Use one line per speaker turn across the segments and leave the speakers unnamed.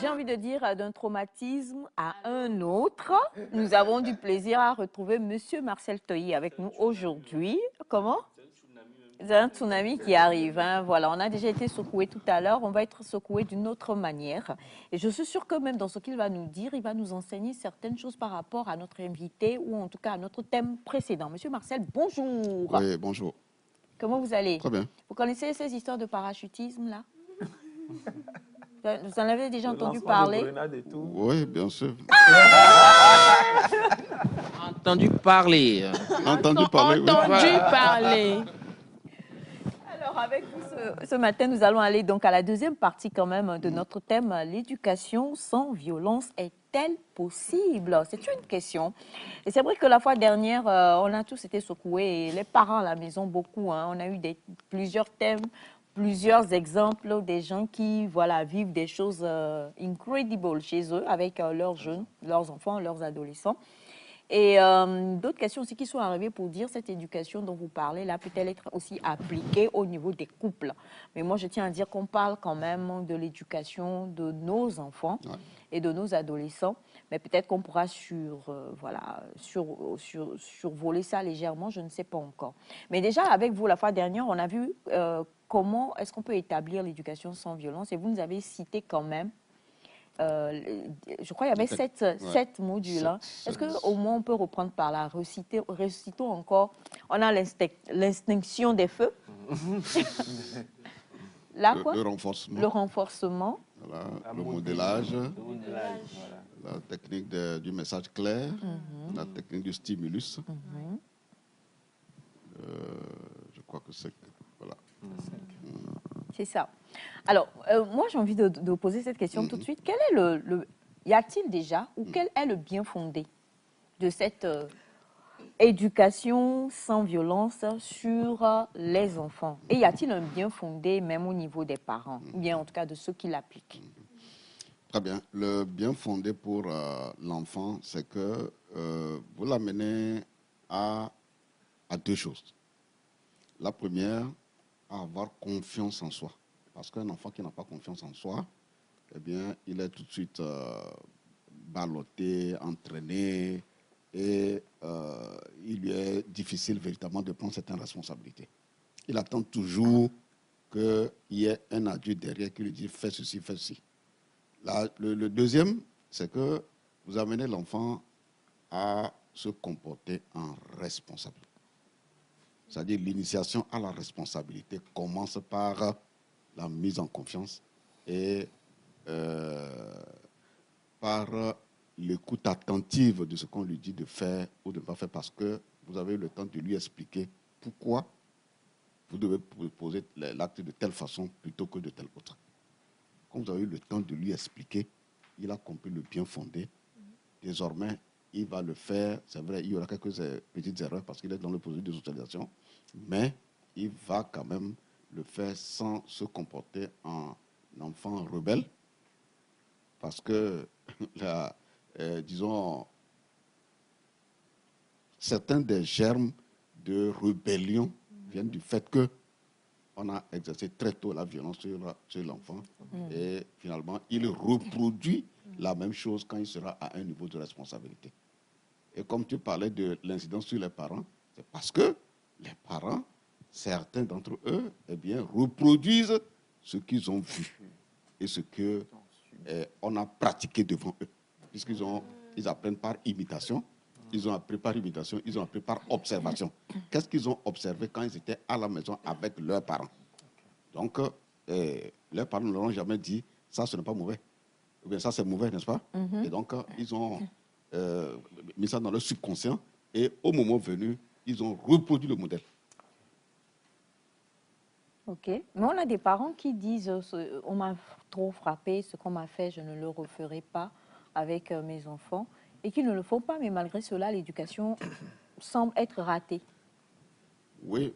j'ai envie de dire d'un traumatisme à un autre. Nous avons du plaisir à retrouver Monsieur Marcel Toyi avec nous aujourd'hui. Comment? C'est un tsunami qui arrive. Hein. Voilà, on a déjà été secoué tout à l'heure. On va être secoué d'une autre manière. Et je suis sûre que même dans ce qu'il va nous dire, il va nous enseigner certaines choses par rapport à notre invité ou en tout cas à notre thème précédent. Monsieur Marcel, bonjour.
Oui, bonjour.
Comment vous allez?
Très bien.
Vous connaissez ces histoires de parachutisme là? Vous en avez déjà entendu
lancement
parler?
de grenades et tout.
Oui, bien sûr.
Entendu parler.
Entendu parler, oui.
Entendu parler. Alors, avec vous ce matin, nous allons aller donc à la deuxième partie quand même de notre thème, l'éducation sans violence est-elle possible? C'est une question. Et c'est vrai que la fois dernière, on a tous été secoués, et les parents à la maison beaucoup. Hein, on a eu plusieurs thèmes, plusieurs exemples des gens qui voilà, vivent des choses incredibles chez eux avec leurs jeunes, leurs enfants, leurs adolescents. Et d'autres questions aussi qui sont arrivées pour dire cette éducation dont vous parlez là peut-elle être aussi appliquée au niveau des couples. Mais moi, je tiens à dire qu'on parle quand même de l'éducation de nos enfants et de nos adolescents. Mais peut-être qu'on pourra survoler ça légèrement, je ne sais pas encore. Mais déjà, avec vous, la fois dernière, on a vu comment est-ce qu'on peut établir l'éducation sans violence. Et vous nous avez cité quand même je crois qu'il y avait sept modules. Hein. Est-ce qu'au moins on peut reprendre par là, recitons encore. On a l'extinction des feux. Là, quoi?
Le renforcement.
Le renforcement.
Voilà, le modélage. La technique du message clair. La technique du stimulus. Je crois que c'est... Voilà.
C'est ça. Alors, moi, j'ai envie de poser cette question tout de suite. Quel est y a-t-il déjà, ou quel est le bien fondé de cette éducation sans violence sur les enfants? Et y a-t-il un bien fondé même au niveau des parents, ou bien en tout cas de ceux qui l'appliquent?
Très bien. Le bien fondé pour l'enfant, c'est que vous l'amenez à deux choses. La première, à avoir confiance en soi. Parce qu'un enfant qui n'a pas confiance en soi, eh bien, il est tout de suite ballotté, entraîné, et il lui est difficile véritablement de prendre certaines responsabilités. Il attend toujours qu'il y ait un adulte derrière qui lui dit « fais ceci, fais ceci ». Le deuxième, c'est que vous amenez l'enfant à se comporter en responsable. C'est-à-dire l'initiation à la responsabilité commence par la mise en confiance et par l'écoute attentive de ce qu'on lui dit de faire ou de ne pas faire, parce que vous avez eu le temps de lui expliquer pourquoi vous devez poser l'acte de telle façon plutôt que de telle autre. Quand vous avez eu le temps de lui expliquer, il a compris le bien fondé. Désormais, il va le faire. C'est vrai, il y aura quelques petites erreurs parce qu'il est dans le processus de socialisation, mais il va quand même le faire sans se comporter en enfant rebelle, parce que, disons, certains des germes de rébellion viennent du fait que on a exercé très tôt la violence sur l'enfant et finalement, il reproduit la même chose quand il sera à un niveau de responsabilité. Et comme tu parlais de l'incidence sur les parents, c'est parce que les parents, certains d'entre eux, eh bien, reproduisent ce qu'ils ont vu et ce qu'on a pratiqué devant eux. Puisqu'ils apprennent par imitation, ils ont appris par imitation, ils ont appris par observation. Qu'est-ce qu'ils ont observé quand ils étaient à la maison avec leurs parents? Donc, leurs parents ne leur ont jamais dit, ça, ce n'est pas mauvais. Ou bien ça, c'est mauvais, n'est-ce pas? Et donc, ils ont mis ça dans leur subconscient et au moment venu, ils ont reproduit le modèle.
Ok. Mais on a des parents qui disent on m'a trop frappé, ce qu'on m'a fait, je ne le referai pas avec mes enfants, et qui ne le font pas, mais malgré cela, l'éducation semble être ratée.
Oui,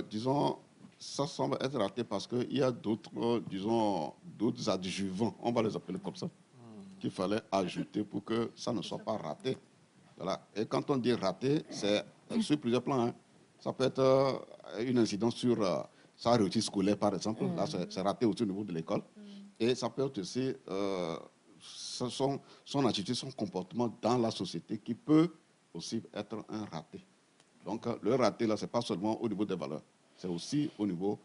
disons, ça semble être raté parce qu'il y a d'autres, disons, d'autres adjuvants, on va les appeler comme ça, qu'il fallait ajouter pour que ça ne soit pas raté. Voilà. Et quand on dit raté, c'est sur plusieurs plans. Hein. Ça peut être une incidence sur sa réussite scolaire, par exemple. Là, c'est raté aussi au niveau de l'école. Et ça peut être aussi son attitude, son comportement dans la société qui peut aussi être un raté. Donc, le raté, là, ce n'est pas seulement au niveau des valeurs, c'est aussi au niveau,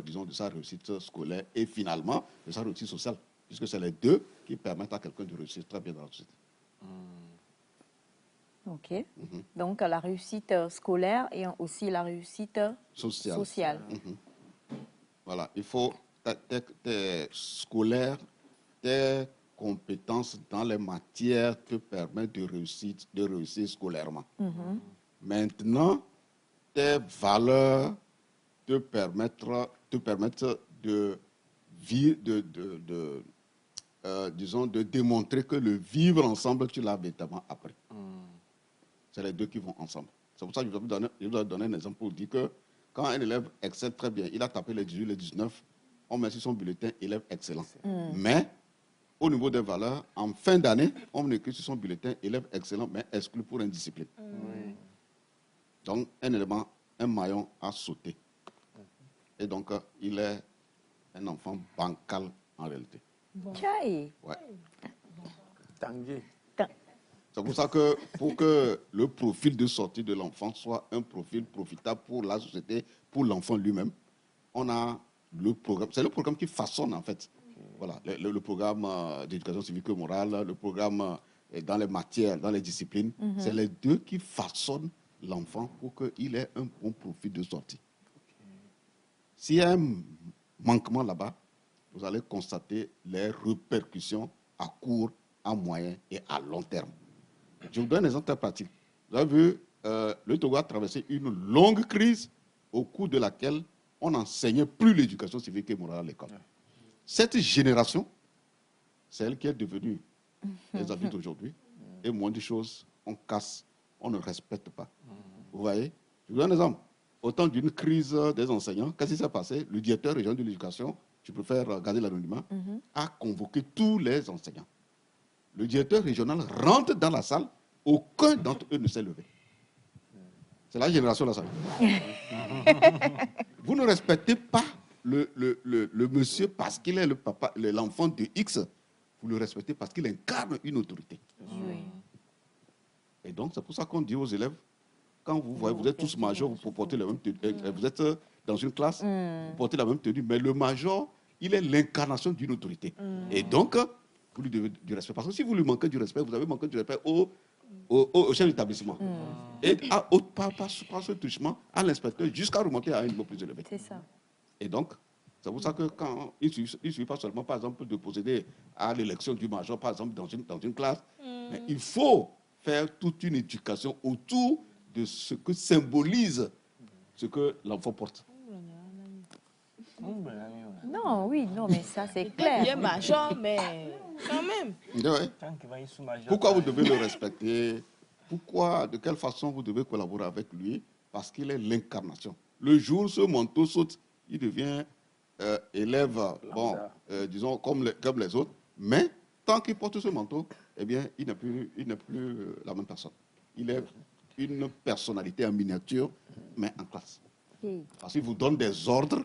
disons, de sa réussite scolaire et finalement de sa réussite sociale, puisque c'est les deux qui permettent à quelqu'un de réussir très bien dans la société.
OK. Donc, la réussite scolaire et aussi la réussite sociale.
Voilà, il faut tes scolaires, tes compétences dans les matières te permettent de réussir scolairement. Maintenant, tes valeurs te permettent de vivre, disons, de démontrer que le vivre ensemble, tu l'as véritablement appris. C'est les deux qui vont ensemble. C'est pour ça que je vous ai donné un exemple pour dire que quand un élève excelle très bien, il a tapé les 18, les 19, on met sur son bulletin élève excellent. Mais au niveau des valeurs, en fin d'année, on écrit sur son bulletin élève excellent, mais exclu pour indiscipline. Donc, un élément, un maillon a sauté. Et donc, il est un enfant bancal en réalité.
Tchaï.
Ouais.
Tanguy.
C'est pour ça que pour que le profil de sortie de l'enfant soit un profil profitable pour la société, pour l'enfant lui-même, on a le programme. C'est le programme qui façonne en fait. Voilà, le programme d'éducation civique et morale, le programme dans les matières, dans les disciplines. C'est les deux qui façonnent l'enfant pour qu'il ait un bon profil de sortie. S'il y a un manquement là-bas, vous allez constater les répercussions à court, à moyen et à long terme. Je vous donne un exemple très pratique. Vous avez vu, le Togo a traversé une longue crise au cours de laquelle on n'enseignait plus l'éducation civique et morale à l'école. Cette génération, c'est elle qui est devenue les adultes aujourd'hui. Et moins de choses, on casse, on ne respecte pas. Vous voyez? Je vous donne un exemple. Au temps d'une crise des enseignants, qu'est-ce qui s'est passé? Le directeur régional de l'éducation, je préfère garder l'anonymat, a convoqué tous les enseignants. Le directeur régional rentre dans la salle, aucun d'entre eux ne s'est levé. C'est la génération là, ça. Vous ne respectez pas le monsieur parce qu'il est le papa, l'enfant de X. Vous le respectez parce qu'il incarne une autorité.
Oui.
Et donc, c'est pour ça qu'on dit aux élèves, quand vous voyez, vous êtes tous majors, vous portez la même tenue. Vous êtes dans une classe, vous portez la même tenue, mais le major, il est l'incarnation d'une autorité. Et donc, vous lui devez du respect. Parce que si vous lui manquez du respect, vous avez manqué du respect au chef d'établissement. Et par ce touchement, à l'inspecteur, jusqu'à remonter à un niveau plus élevé.
C'est ça.
Et donc, c'est pour ça que quand il ne suffit pas seulement, par exemple, de procéder à l'élection du major, par exemple, dans une classe, mais il faut faire toute une éducation autour de ce que symbolise ce que l'enfant porte.
Non, oui, non, mais ça, c'est clair.
Il est major, mais quand même.
Ouais. Pourquoi vous devez le respecter? Pourquoi, de quelle façon vous devez collaborer avec lui? Parce qu'il est l'incarnation. Le jour où ce manteau saute, il devient élève, bon, disons, comme les autres. Mais tant qu'il porte ce manteau, eh bien, il n'est plus la même personne. Il est une personnalité en miniature, mais en classe. Parce qu'il vous donne des ordres,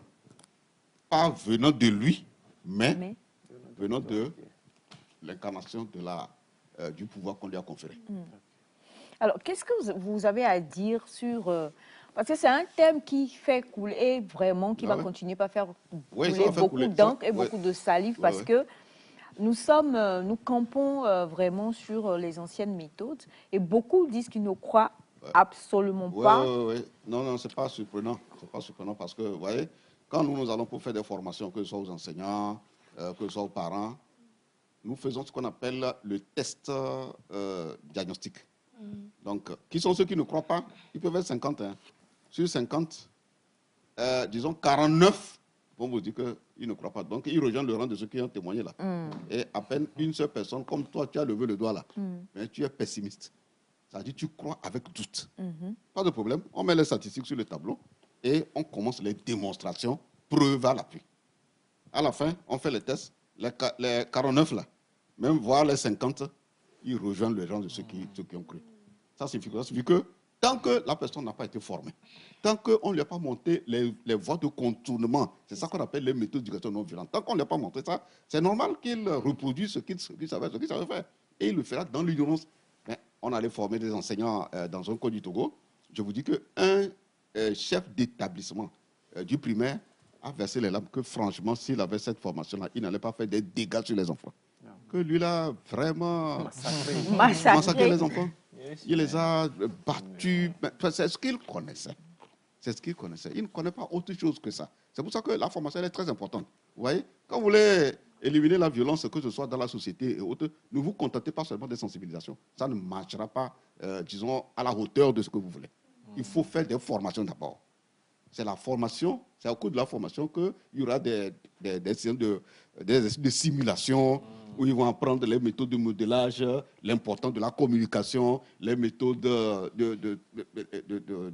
pas venant de lui, mais venant de l'incarnation du pouvoir qu'on lui a conféré.
Alors, qu'est-ce que vous avez à dire sur... parce que c'est un thème qui fait couler vraiment, qui va continuer à faire couler beaucoup d'encre et beaucoup de salive, parce que nous campons vraiment sur les anciennes méthodes, et beaucoup disent qu'ils ne croient absolument pas.
Non, c'est pas surprenant. C'est pas surprenant parce que, vous voyez, quand nous allons pour faire des formations, que ce soit aux enseignants, que ce soit aux parents, nous faisons ce qu'on appelle le test diagnostique. Donc, qui sont ceux qui ne croient pas? Ils peuvent être 50. Hein. Sur 50, disons 49 vont vous dire qu'ils ne croient pas. Donc, ils rejoignent le rang de ceux qui ont témoigné là. Et à peine une seule personne, comme toi, tu as levé le doigt là, mais tu es pessimiste. C'est-à-dire tu crois avec doute. Pas de problème. On met les statistiques sur le tableau et on commence les démonstrations, preuves à l'appui. À la fin, on fait les tests. Les 49 là, même voire les 50, ils rejoignent le rang de ceux qui ont cru. Ça signifie quoi? Ça signifie que Tant que la personne n'a pas été formée, tant qu'on ne lui a pas montré les voies de contournement, c'est ça qu'on appelle les méthodes d'éducation non violente. Tant qu'on ne lui a pas montré ça, c'est normal qu'il reproduise ce qu'il savait faire. Et il le fera dans l'ignorance. Mais on allait former des enseignants dans un coin du Togo. Je vous dis qu'un chef d'établissement du primaire a versé les larmes que franchement, s'il avait cette formation-là, il n'allait pas faire des dégâts sur les enfants. Que lui, là, vraiment massacré les enfants. Il les a battus. C'est ce qu'il connaissait. C'est ce qu'il connaissait. Il ne connaît pas autre chose que ça. C'est pour ça que la formation elle est très importante. Vous voyez, quand vous voulez éliminer la violence, que ce soit dans la société et autres, ne vous contentez pas seulement des sensibilisations. Ça ne marchera pas, disons, à la hauteur de ce que vous voulez. Il faut faire des formations d'abord. C'est la formation, c'est au cours de la formation qu'il y aura des de simulation où ils vont apprendre les méthodes de modélage, l'importance de la communication, les méthodes de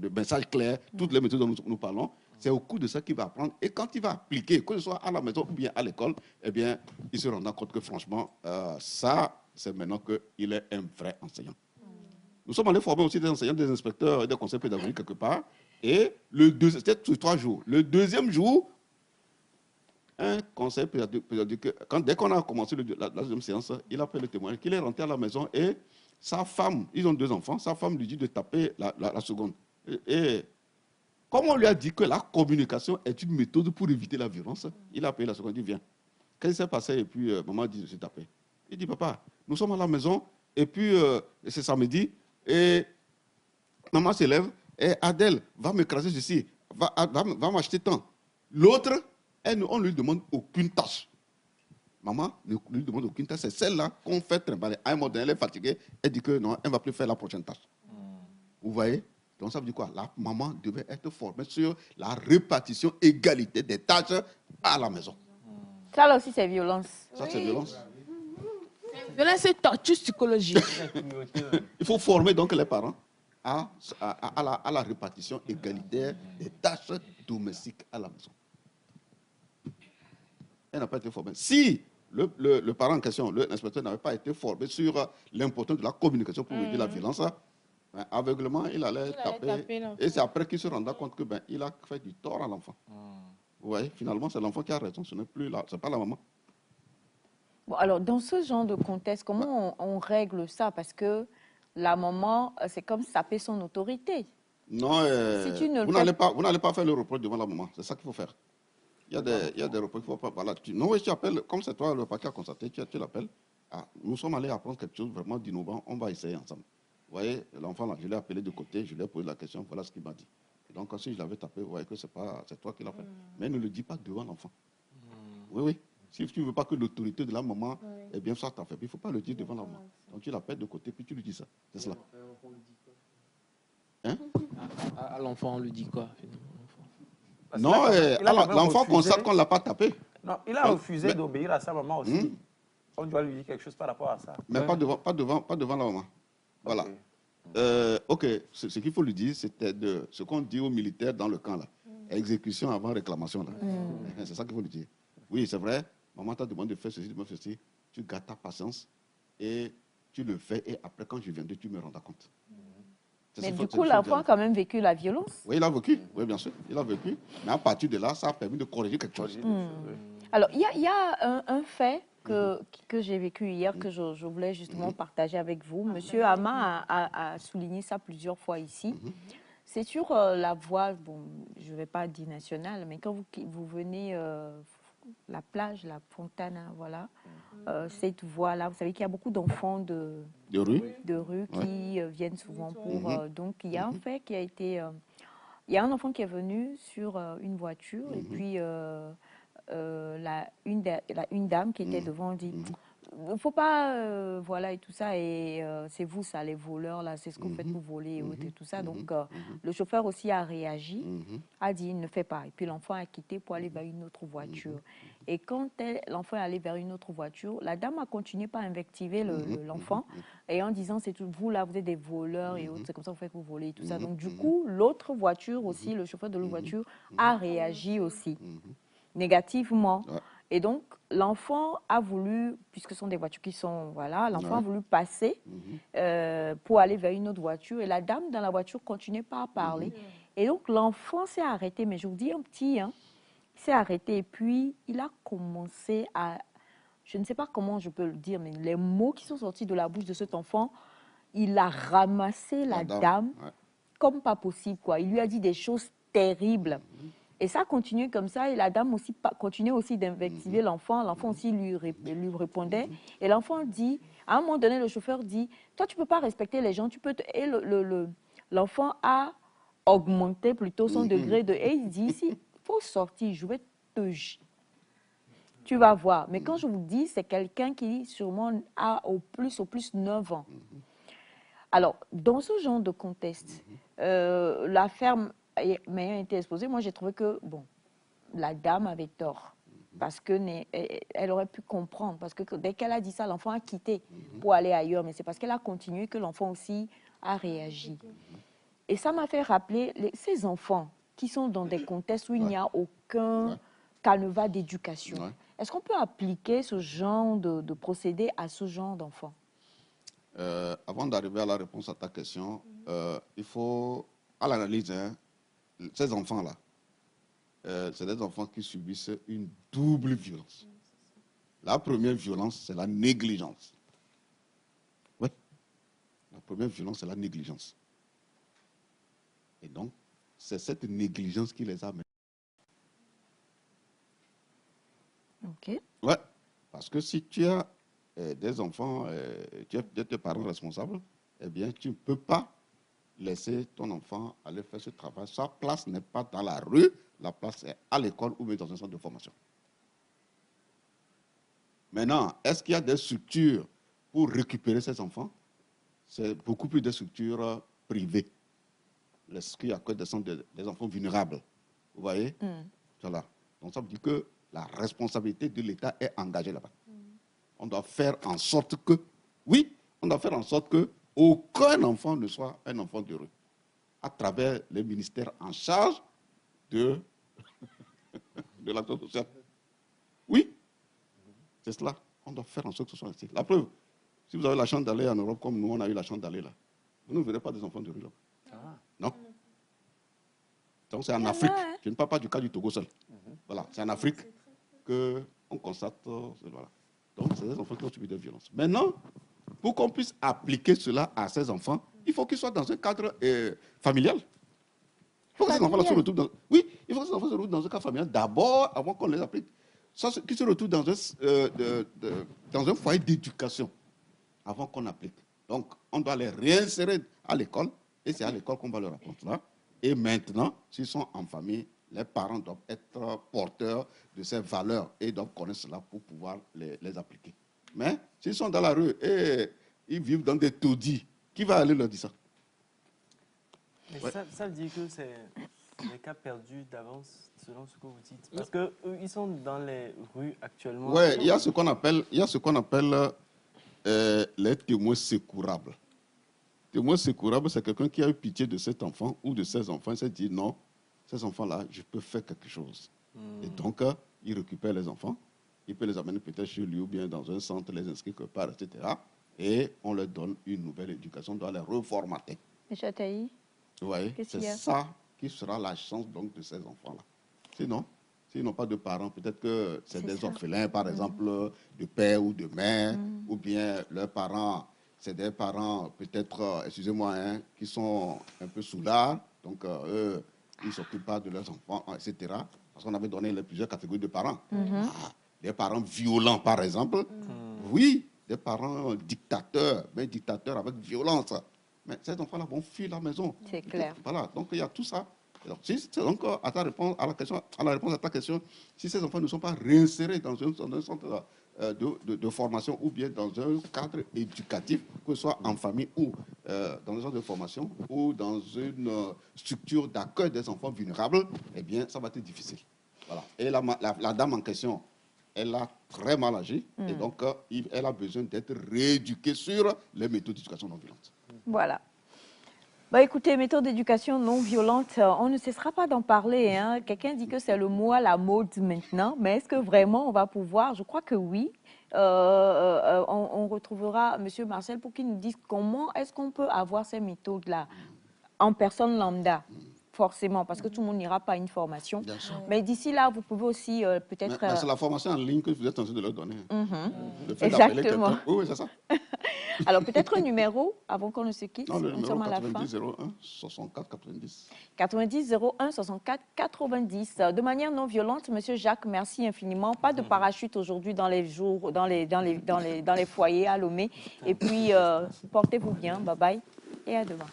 message clair, toutes les méthodes dont nous parlons. C'est au cours de ça qu'il va apprendre. Et quand il va appliquer, que ce soit à la maison ou bien à l'école, eh bien, il se rendra compte que franchement, ça, c'est maintenant qu'il est un vrai enseignant. Nous sommes allés former aussi des enseignants, des inspecteurs et des conseils pédagogiques quelque part. Et c'était sur 3 jours. Le deuxième jour, un conseil pédagogique, dès qu'on a commencé la deuxième séance, il a fait le témoignage qu'il est rentré à la maison et sa femme, ils ont 2 enfants, sa femme lui dit de taper la seconde. Et comme on lui a dit que la communication est une méthode pour éviter la violence, il a appelé la seconde, il dit viens. Qu'est-ce qui s'est passé? Et puis maman dit je suis tapé. Il dit papa, nous sommes à la maison et puis c'est samedi et maman se lève et Adèle va m'écraser ceci, va m'acheter tant. L'autre, on ne lui demande aucune tâche. Maman ne lui demande aucune tâche. C'est celle-là qu'on fait trimballer. À un moment donné, elle est fatiguée. Elle dit que non, elle ne va plus faire la prochaine tâche. Vous voyez? Donc ça veut dire quoi? La maman devait être formée sur la répartition égalité des tâches à la maison.
Ça là aussi, c'est violence.
Ça, c'est violence.
Violence et torture psychologique.
Il faut former donc les parents à la répartition égalitaire des tâches domestiques à la maison. Elle n'a pas été formée. Si le parent en question, l'inspecteur, n'avait pas été formé sur l'importance de la communication pour éviter la violence, aveuglement, il allait taper. Et c'est après qu'il se rendra compte que il a fait du tort à l'enfant. Vous voyez, finalement, c'est l'enfant qui a raison, ce n'est plus là, c'est pas la maman.
Bon, alors, dans ce genre de contexte, comment on règle ça? Parce que la maman, c'est comme saper son autorité.
Non, vous n'allez pas faire le reproche devant la maman. C'est ça qu'il faut faire. Il y a des reproches qu'il faut pas. Voilà, tu appelles, comme c'est toi le parquet a constaté, tu l'appelles. Ah, nous sommes allés apprendre quelque chose vraiment d'innovant. On va essayer ensemble. Vous voyez, l'enfant là, je l'ai appelé de côté, je lui ai posé la question, voilà ce qu'il m'a dit. Et donc, si je l'avais tapé, vous voyez que c'est toi qui l'as fait. Mais ne le dis pas devant l'enfant. Oui. Si tu ne veux pas que l'autorité de la maman soit affaiblie, il ne faut pas le dire devant la maman. Donc tu l'appelles de côté, puis tu lui dis ça. C'est cela. Hein?
À l'enfant, on lui dit quoi?
Non, l'enfant constate qu'on ne l'a pas tapé.
Non, il a refusé d'obéir à sa maman aussi. On doit lui dire quelque chose par rapport à ça.
Mais pas devant la maman. Voilà. Ok, ce qu'il faut lui dire, c'était ce qu'on dit aux militaires dans le camp, là. Exécution avant réclamation, là. C'est ça qu'il faut lui dire. Oui, c'est vrai, maman t'a demandé de faire ceci, de faire ceci. Tu gardes ta patience et tu le fais. Et après, quand je viendrai, tu me rendras compte.
Mais du coup, l'enfant a quand même vécu la violence.
Oui, il a vécu. Oui, bien sûr. Il a vécu. Mais à partir de là, ça a permis de corriger quelque chose.
Alors, il y a un fait que j'ai vécu hier, que je voulais justement partager avec vous. Monsieur Ama a souligné ça plusieurs fois ici. C'est sur la voie, bon, je ne vais pas dire nationale, mais quand vous venez la plage, la Fontana, voilà, cette voie-là, vous savez qu'il y a beaucoup d'enfants de rue qui viennent souvent pour... donc, il y a un fait qui a été... il y a un enfant qui est venu sur une voiture et puis une dame qui était devant dit il ne faut pas, voilà, et tout ça, et c'est vous, ça, les voleurs, là, c'est ce que vous faites pour voler, et, autres, et tout ça. Donc, le chauffeur aussi a réagi, a dit, il ne fait pas. Et puis, l'enfant a quitté pour aller vers une autre voiture. Et quand l'enfant est allé vers une autre voiture, la dame a continué par invectiver l'enfant, et en disant, c'est tout, vous, là, vous êtes des voleurs, et autres, c'est comme ça que vous faites pour voler, et tout ça. Donc, du coup, l'autre voiture aussi, le chauffeur de l'autre voiture, a réagi aussi, négativement. Et donc, l'enfant a voulu, puisque ce sont des voitures qui sont, voilà, l'enfant a voulu passer pour aller vers une autre voiture. Et la dame dans la voiture continuait pas à parler. Et donc, l'enfant s'est arrêté, mais je vous dis un petit, hein, il s'est arrêté et puis il a commencé à, je ne sais pas comment je peux le dire, mais les mots qui sont sortis de la bouche de cet enfant, il a ramassé la dame comme pas possible, quoi. Il lui a dit des choses terribles. Et ça continue comme ça, et la dame aussi continuait aussi d'invectiver l'enfant. L'enfant aussi lui répondait. Et l'enfant dit, à un moment donné, le chauffeur dit, toi, tu ne peux pas respecter les gens, tu peux... Et l'enfant a augmenté plutôt son degré de... Et il dit, si, il faut sortir, je vais te... Tu vas voir. Mais quand je vous dis, c'est quelqu'un qui sûrement a au plus 9 ans. Alors, dans ce genre de contexte, la ferme m'ayant été exposée, moi j'ai trouvé que, bon, la dame avait tort. Parce qu'elle aurait pu comprendre. Parce que dès qu'elle a dit ça, l'enfant a quitté pour aller ailleurs. Mais c'est parce qu'elle a continué que l'enfant aussi a réagi. Et ça m'a fait rappeler ces enfants qui sont dans des contextes où il n'y a aucun canevas d'éducation. Est-ce qu'on peut appliquer ce genre de procédé à ce genre d'enfants?
Avant d'arriver à la réponse à ta question, il faut, à l'analyse, hein, ces enfants-là, c'est des enfants qui subissent une double violence. La première violence, c'est la négligence. Oui, la première violence, c'est la négligence. Et donc, c'est cette négligence qui les amène.
Ok.
Ouais, parce que si tu as des enfants, tu as des parents responsables, eh bien, tu ne peux pas laisser ton enfant aller faire ce travail. Sa place n'est pas dans la rue, la place est à l'école ou même dans un centre de formation. Maintenant, est-ce qu'il y a des structures pour récupérer ces enfants? C'est beaucoup plus de structures privées. Ce qu'il y a que des enfants vulnérables. Vous voyez? Voilà. Donc ça veut dire que la responsabilité de l'État est engagée là-bas. On doit faire en sorte que, oui, on doit faire en sorte que aucun enfant ne soit un enfant de rue, à travers les ministères en charge de l'action sociale. Oui, c'est cela. On doit faire en sorte que ce soit ainsi. La preuve, si vous avez la chance d'aller en Europe comme nous, on a eu la chance d'aller là, vous ne verrez pas des enfants de rue là. Non. Donc c'est en Afrique. Je ne parle pas du cas du Togo seul. Voilà, c'est en Afrique qu'on constate. Voilà. Donc c'est des enfants qui ont subi des violences. Maintenant, pour qu'on puisse appliquer cela à ces enfants, il faut qu'ils soient dans un cadre familial. Il faut que ces enfants-là se retrouvent dans... Oui, il faut que ces enfants se retrouvent dans un cadre familial d'abord, avant qu'on les applique. Qu'ils se retrouvent dans un foyer d'éducation, avant qu'on applique. Donc, on doit les réinsérer à l'école, et c'est à l'école qu'on va leur apprendre cela. Et maintenant, s'ils sont en famille, les parents doivent être porteurs de ces valeurs et doivent connaître cela pour pouvoir les appliquer. Mais s'ils sont dans la rue et ils vivent dans des taudis, qui va aller leur dire ça?
Mais ça veut dire que c'est des cas perdus d'avance, selon ce que vous dites. Parce qu'eux, ils sont dans les rues actuellement.
Oui, il y a ce qu'on appelle, les témoins secourables. Témoin secourable, c'est quelqu'un qui a eu pitié de cet enfant ou de ses enfants. Il s'est dit non, ces enfants-là, je peux faire quelque chose. Et donc, il récupère les enfants. Il peut les amener peut-être chez lui ou bien dans un centre, les inscrire quelque part, etc. Et on leur donne une nouvelle éducation, on doit les reformater.
Monsieur Ataï,
vous voyez, c'est ça qui sera la chance donc de ces enfants-là. Sinon, s'ils n'ont pas de parents, peut-être que c'est des orphelins, par exemple, de père ou de mère, ou bien leurs parents, c'est des parents, peut-être, excusez-moi, hein, qui sont un peu soulards, donc eux, ils ne s'occupent pas de leurs enfants, etc. Parce qu'on avait donné plusieurs catégories de parents. Des parents violents, par exemple. Oui, des parents dictateurs, mais dictateurs avec violence. Mais ces enfants-là vont fuir la maison.
C'est clair.
Voilà, donc il y a tout ça. Alors, donc, à la réponse à ta question, si ces enfants ne sont pas réinsérés dans un centre de formation ou bien dans un cadre éducatif, que ce soit en famille ou dans un centre de formation ou dans une structure d'accueil des enfants vulnérables, eh bien, ça va être difficile. Voilà. Et la dame en question, elle a très mal agi et donc elle a besoin d'être rééduquée sur les méthodes d'éducation non violente.
Voilà. Bah écoutez, méthode d'éducation non violente, on ne cessera pas d'en parler, hein. Quelqu'un dit que c'est le mot à la mode maintenant, mais est-ce que vraiment on va pouvoir? Je crois que oui. On retrouvera Monsieur Marcel pour qu'il nous dise comment est-ce qu'on peut avoir ces méthodes-là en personne lambda. Forcément, parce que tout le monde n'ira pas à une formation.
Bien sûr.
Mais d'ici là, vous pouvez aussi peut-être...
Mais c'est la formation en ligne que vous êtes en train de leur donner. Le fait
Exactement.
d'appeler quelqu'un. Oui, c'est ça.
Alors, peut-être un numéro avant qu'on ne se quitte.
Non, le
Nous
numéro
sommes à la fin.
90 01 64 90.
90 01 64 90. De manière non violente, Monsieur Jacques, merci infiniment. Pas de parachute aujourd'hui dans les jours, dans les foyers à Lomé. Et puis, portez-vous bien. Bye bye et à demain.